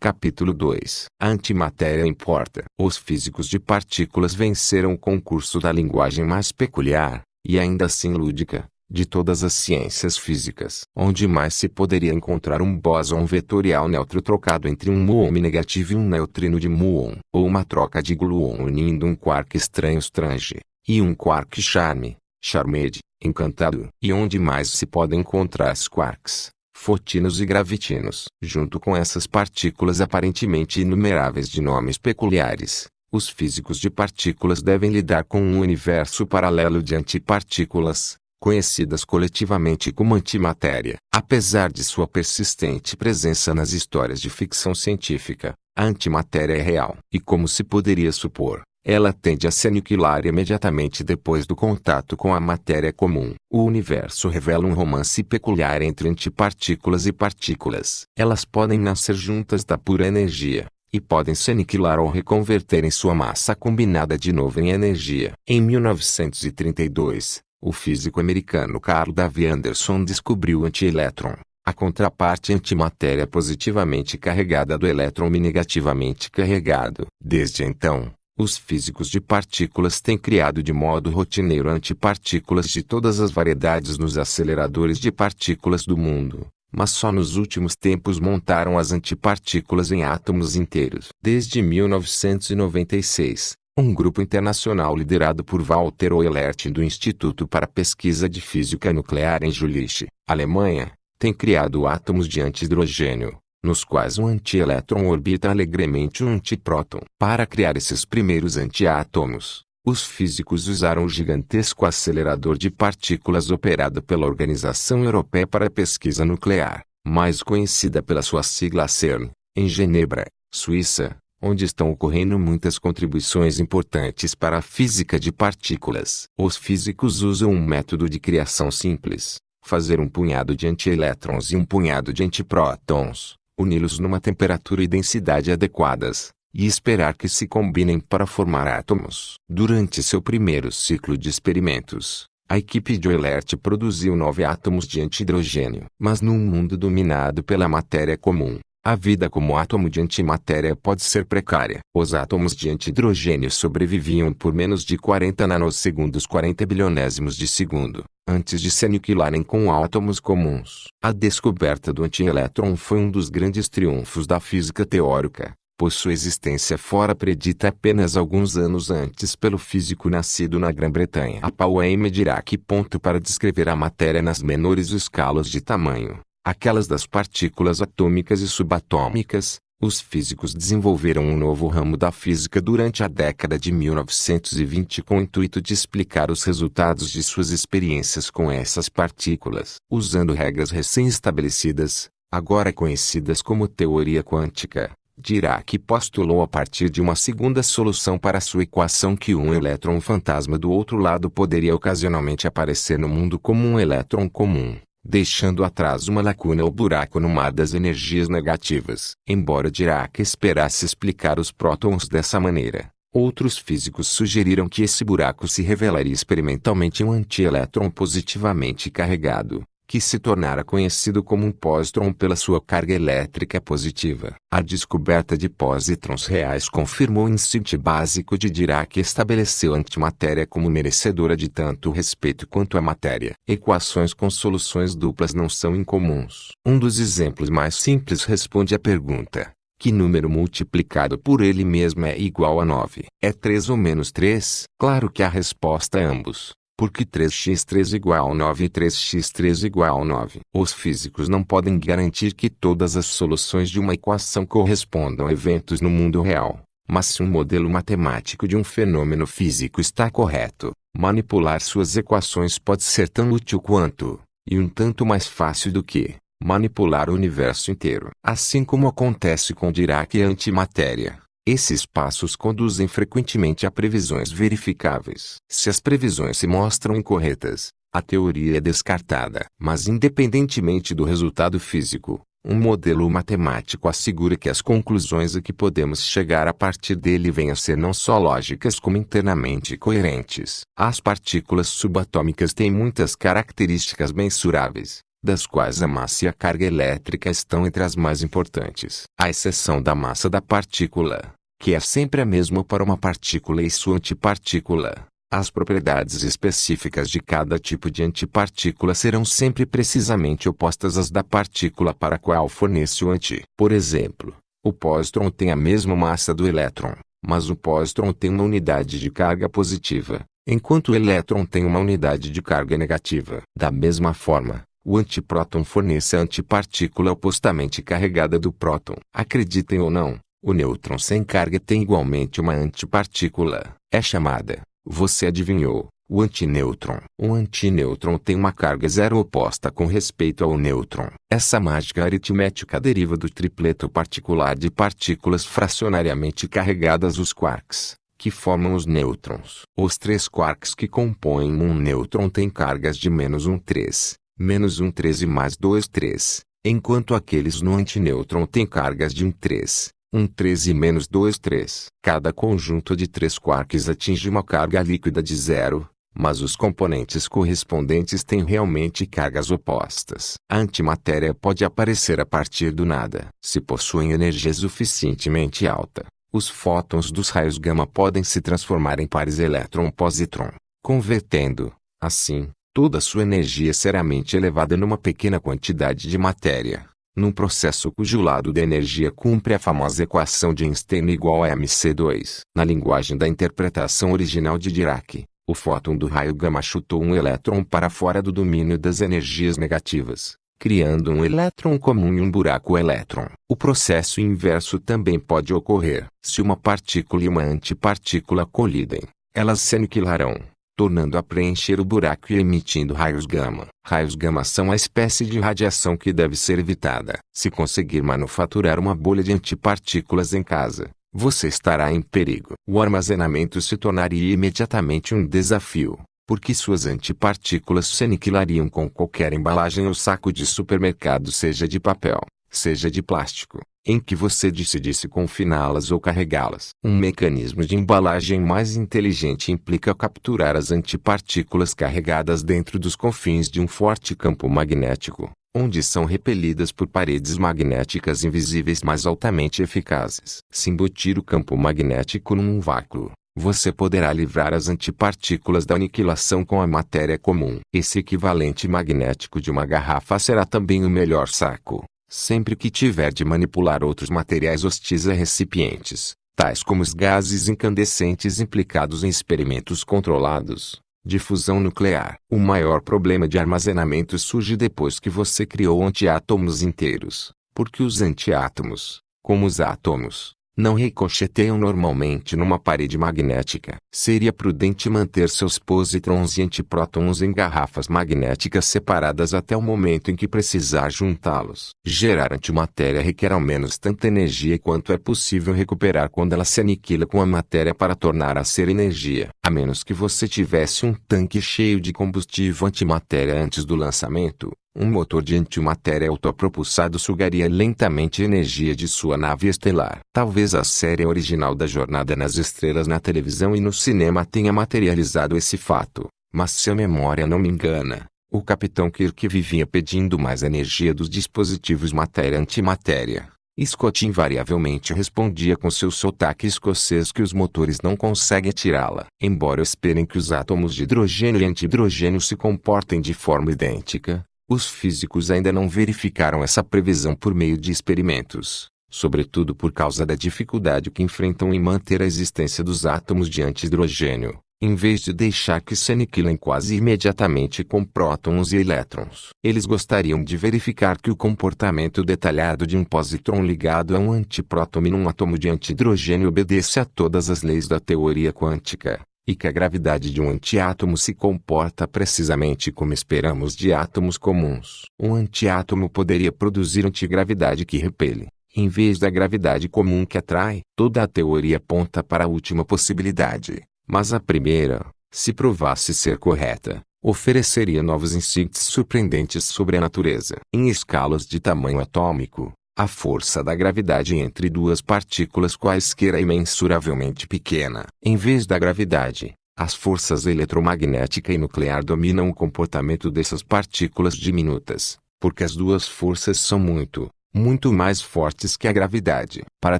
Capítulo 2. A antimatéria importa. Os físicos de partículas venceram o concurso da linguagem mais peculiar, e ainda assim lúdica, de todas as ciências físicas. Onde mais se poderia encontrar um bóson vetorial neutro trocado entre um muon negativo e um neutrino de muon, ou uma troca de gluon unindo um quark estranho strange, e um quark charmed, encantado. E onde mais se podem encontrar os quarks, fotinos e gravitinos. Junto com essas partículas aparentemente inumeráveis de nomes peculiares, os físicos de partículas devem lidar com um universo paralelo de antipartículas, conhecidas coletivamente como antimatéria. Apesar de sua persistente presença nas histórias de ficção científica, a antimatéria é real. E como se poderia supor, ela tende a se aniquilar imediatamente depois do contato com a matéria comum. O universo revela um romance peculiar entre antipartículas e partículas. Elas podem nascer juntas da pura energia, e podem se aniquilar ou reconverter em sua massa combinada de novo em energia. Em 1932, o físico americano Carl W. Anderson descobriu o antielétron, a contraparte antimatéria positivamente carregada do elétron negativamente carregado. Desde então, os físicos de partículas têm criado de modo rotineiro antipartículas de todas as variedades nos aceleradores de partículas do mundo, mas só nos últimos tempos montaram as antipartículas em átomos inteiros. Desde 1996, um grupo internacional liderado por Walter Oehlert do Instituto para Pesquisa de Física Nuclear em Jülich, Alemanha, tem criado átomos de antihidrogênio, nos quais um antielétron orbita alegremente um antipróton. Para criar esses primeiros antiátomos, os físicos usaram o gigantesco acelerador de partículas operado pela Organização Europeia para a Pesquisa Nuclear, mais conhecida pela sua sigla CERN, em Genebra, Suíça, onde estão ocorrendo muitas contribuições importantes para a física de partículas. Os físicos usam um método de criação simples: fazer um punhado de antielétrons e um punhado de antiprótons, uni-los numa temperatura e densidade adequadas, e esperar que se combinem para formar átomos. Durante seu primeiro ciclo de experimentos, a equipe de Oehlert produziu 9 átomos de antihidrogênio. Mas num mundo dominado pela matéria comum, a vida como átomo de antimatéria pode ser precária. Os átomos de antihidrogênio sobreviviam por menos de 40 nanosegundos, 40 bilionésimos de segundo, antes de se aniquilarem com átomos comuns. A descoberta do antielétron foi um dos grandes triunfos da física teórica, pois sua existência fora predita apenas alguns anos antes pelo físico nascido na Grã-Bretanha, Paul M. Dirac. Para descrever a matéria nas menores escalas de tamanho, aquelas das partículas atômicas e subatômicas, os físicos desenvolveram um novo ramo da física durante a década de 1920 com o intuito de explicar os resultados de suas experiências com essas partículas. Usando regras recém-estabelecidas, agora conhecidas como teoria quântica, Dirac postulou a partir de uma segunda solução para sua equação que um elétron fantasma do outro lado poderia ocasionalmente aparecer no mundo como um elétron comum, deixando atrás uma lacuna ou buraco no mar das energias negativas. Embora Dirac esperasse explicar os prótons dessa maneira, outros físicos sugeriram que esse buraco se revelaria experimentalmente um antielétron positivamente carregado, que se tornara conhecido como um pósitron pela sua carga elétrica positiva. A descoberta de pósitrons reais confirmou o insight básico de Dirac e estabeleceu a antimatéria como merecedora de tanto respeito quanto a matéria. Equações com soluções duplas não são incomuns. Um dos exemplos mais simples responde à pergunta: que número multiplicado por ele mesmo é igual a 9? É 3 ou menos 3? Claro que a resposta é ambos, porque 3x3 igual 9 e 3x3 igual 9. Os físicos não podem garantir que todas as soluções de uma equação correspondam a eventos no mundo real, mas se um modelo matemático de um fenômeno físico está correto, manipular suas equações pode ser tão útil quanto, e um tanto mais fácil do que, manipular o universo inteiro. Assim como acontece com Dirac e a antimatéria, esses passos conduzem frequentemente a previsões verificáveis. Se as previsões se mostram incorretas, a teoria é descartada. Mas independentemente do resultado físico, um modelo matemático assegura que as conclusões a que podemos chegar a partir dele venham a ser não só lógicas como internamente coerentes. As partículas subatômicas têm muitas características mensuráveis, das quais a massa e a carga elétrica estão entre as mais importantes. À exceção da massa da partícula, que é sempre a mesma para uma partícula e sua antipartícula, as propriedades específicas de cada tipo de antipartícula serão sempre precisamente opostas às da partícula para a qual fornece o anti. Por exemplo, o pósitron tem a mesma massa do elétron, mas o pósitron tem uma unidade de carga positiva, enquanto o elétron tem uma unidade de carga negativa. Da mesma forma, o antipróton fornece a antipartícula opostamente carregada do próton. Acreditem ou não, o nêutron sem carga tem igualmente uma antipartícula. É chamada, você adivinhou, o antinêutron. Um antinêutron tem uma carga zero oposta com respeito ao nêutron. Essa mágica aritmética deriva do tripleto particular de partículas fracionariamente carregadas, os quarks, que formam os nêutrons. Os três quarks que compõem um nêutron têm cargas de -1,3, -1,13 e mais 2,3, enquanto aqueles no antinêutron têm cargas de 1,3. 1,13 e -2,3. Cada conjunto de três quarks atinge uma carga líquida de zero, mas os componentes correspondentes têm realmente cargas opostas. A antimatéria pode aparecer a partir do nada. Se possuem energia suficientemente alta, os fótons dos raios gama podem se transformar em pares elétron-positron, convertendo, assim, toda a sua energia seriamente elevada numa pequena quantidade de matéria, num processo cujo lado da energia cumpre a famosa equação de Einstein igual a mc2. Na linguagem da interpretação original de Dirac, o fóton do raio gama chutou um elétron para fora do domínio das energias negativas, criando um elétron comum e um buraco elétron. O processo inverso também pode ocorrer. Se uma partícula e uma antipartícula colidem, elas se aniquilarão, tornando a preencher o buraco e emitindo raios gama. Raios gama são a espécie de radiação que deve ser evitada. Se conseguir manufaturar uma bolha de antipartículas em casa, você estará em perigo. O armazenamento se tornaria imediatamente um desafio, porque suas antipartículas se aniquilariam com qualquer embalagem ou saco de supermercado, seja de papel, seja de plástico, em que você decidisse confiná-las ou carregá-las. Um mecanismo de embalagem mais inteligente implica capturar as antipartículas carregadas dentro dos confins de um forte campo magnético, onde são repelidas por paredes magnéticas invisíveis mas altamente eficazes. Se embutir o campo magnético num vácuo, você poderá livrar as antipartículas da aniquilação com a matéria comum. Esse equivalente magnético de uma garrafa será também o melhor saco, sempre que tiver de manipular outros materiais hostis a recipientes, tais como os gases incandescentes implicados em experimentos controlados de fusão nuclear. O maior problema de armazenamento surge depois que você criou antiátomos inteiros, porque os antiátomos, como os átomos, não ricocheteiam normalmente numa parede magnética. Seria prudente manter seus positrons e antiprótons em garrafas magnéticas separadas até o momento em que precisar juntá-los. Gerar antimatéria requer ao menos tanta energia quanto é possível recuperar quando ela se aniquila com a matéria para tornar a ser energia. A menos que você tivesse um tanque cheio de combustível antimatéria antes do lançamento, um motor de antimatéria autopropulsado sugaria lentamente a energia de sua nave estelar. Talvez a série original da Jornada nas Estrelas na televisão e no cinema tenha materializado esse fato, mas se a memória não me engana, o Capitão Kirk vivia pedindo mais energia dos dispositivos matéria-antimatéria. Scott invariavelmente respondia com seu sotaque escocês que os motores não conseguem tirá-la. Embora esperem que os átomos de hidrogênio e antihidrogênio se comportem de forma idêntica, os físicos ainda não verificaram essa previsão por meio de experimentos, sobretudo por causa da dificuldade que enfrentam em manter a existência dos átomos de antihidrogênio, em vez de deixar que se aniquilem quase imediatamente com prótons e elétrons. Eles gostariam de verificar que o comportamento detalhado de um positron ligado a um antipróton num átomo de antihidrogênio obedece a todas as leis da teoria quântica, e que a gravidade de um antiátomo se comporta precisamente como esperamos de átomos comuns. Um antiátomo poderia produzir antigravidade que repele, em vez da gravidade comum que atrai. Toda a teoria aponta para a última possibilidade, mas a primeira, se provasse ser correta, ofereceria novos insights surpreendentes sobre a natureza. Em escalas de tamanho atômico, a força da gravidade entre duas partículas quaisquer é imensuravelmente pequena. Em vez da gravidade, as forças eletromagnética e nuclear dominam o comportamento dessas partículas diminutas, porque as duas forças são muito mais fortes que a gravidade. Para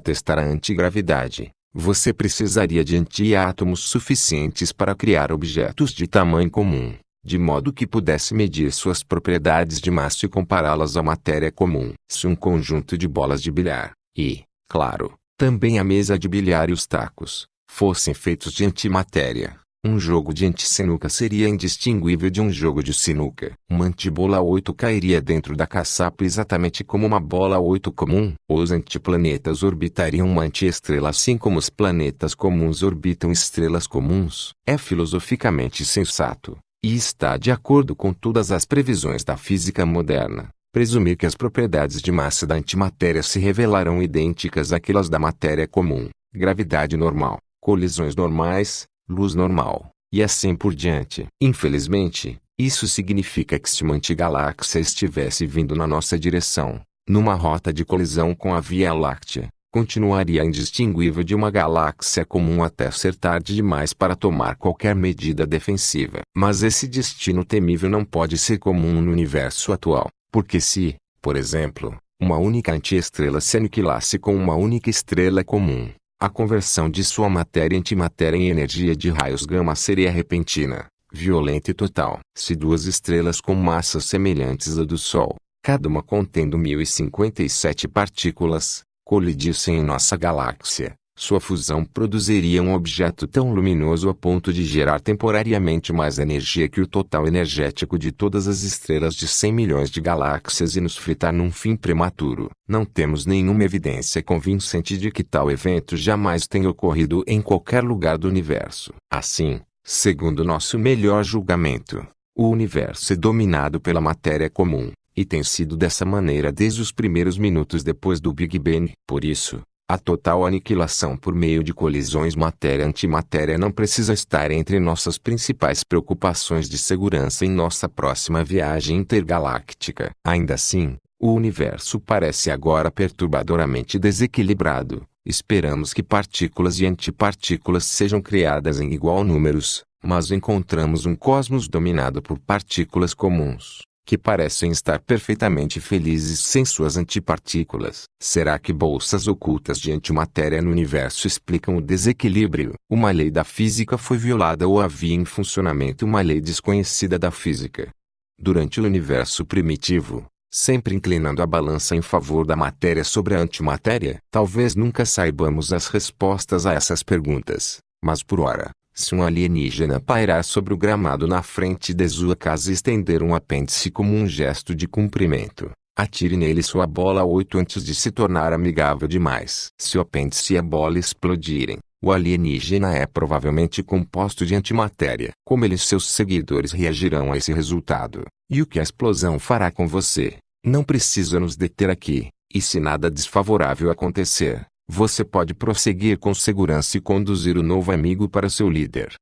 testar a antigravidade, você precisaria de antiátomos suficientes para criar objetos de tamanho comum, de modo que pudesse medir suas propriedades de massa e compará-las à matéria comum. Se um conjunto de bolas de bilhar, e, claro, também a mesa de bilhar e os tacos, fossem feitos de antimatéria, um jogo de antisinuca seria indistinguível de um jogo de sinuca. Uma antibola 8 cairia dentro da caçapa exatamente como uma bola 8 comum. Os antiplanetas orbitariam uma antiestrela assim como os planetas comuns orbitam estrelas comuns. É filosoficamente sensato, e está de acordo com todas as previsões da física moderna, presumir que as propriedades de massa da antimatéria se revelarão idênticas àquelas da matéria comum, gravidade normal, colisões normais, luz normal, e assim por diante. Infelizmente, isso significa que se uma antigaláxia estivesse vindo na nossa direção, numa rota de colisão com a Via Láctea, continuaria indistinguível de uma galáxia comum até ser tarde demais para tomar qualquer medida defensiva. Mas esse destino temível não pode ser comum no universo atual, porque se, por exemplo, uma única antiestrela se aniquilasse com uma única estrela comum, a conversão de sua matéria e antimatéria em energia de raios gama seria repentina, violenta e total. Se duas estrelas com massas semelhantes à do Sol, cada uma contendo 1057 partículas, colidissem em nossa galáxia, sua fusão produziria um objeto tão luminoso a ponto de gerar temporariamente mais energia que o total energético de todas as estrelas de 100 milhões de galáxias e nos fritar num fim prematuro. Não temos nenhuma evidência convincente de que tal evento jamais tenha ocorrido em qualquer lugar do universo. Assim, segundo nosso melhor julgamento, o universo é dominado pela matéria comum, e tem sido dessa maneira desde os primeiros minutos depois do Big Bang. Por isso, a total aniquilação por meio de colisões matéria-antimatéria não precisa estar entre nossas principais preocupações de segurança em nossa próxima viagem intergaláctica. Ainda assim, o universo parece agora perturbadoramente desequilibrado. Esperamos que partículas e antipartículas sejam criadas em igual números, mas encontramos um cosmos dominado por partículas comuns, que parecem estar perfeitamente felizes sem suas antipartículas. Será que bolsas ocultas de antimatéria no universo explicam o desequilíbrio? Uma lei da física foi violada ou havia em funcionamento uma lei desconhecida da física? Durante o universo primitivo, sempre inclinando a balança em favor da matéria sobre a antimatéria? Talvez nunca saibamos as respostas a essas perguntas, mas por ora, se um alienígena pairar sobre o gramado na frente de sua casa e estender um apêndice como um gesto de cumprimento, atire nele sua bola 8 antes de se tornar amigável demais. Se o apêndice e a bola explodirem, o alienígena é provavelmente composto de antimatéria. Como ele e seus seguidores reagirão a esse resultado, e o que a explosão fará com você, não precisa nos deter aqui, e se nada desfavorável acontecer, você pode prosseguir com segurança e conduzir o novo amigo para seu líder.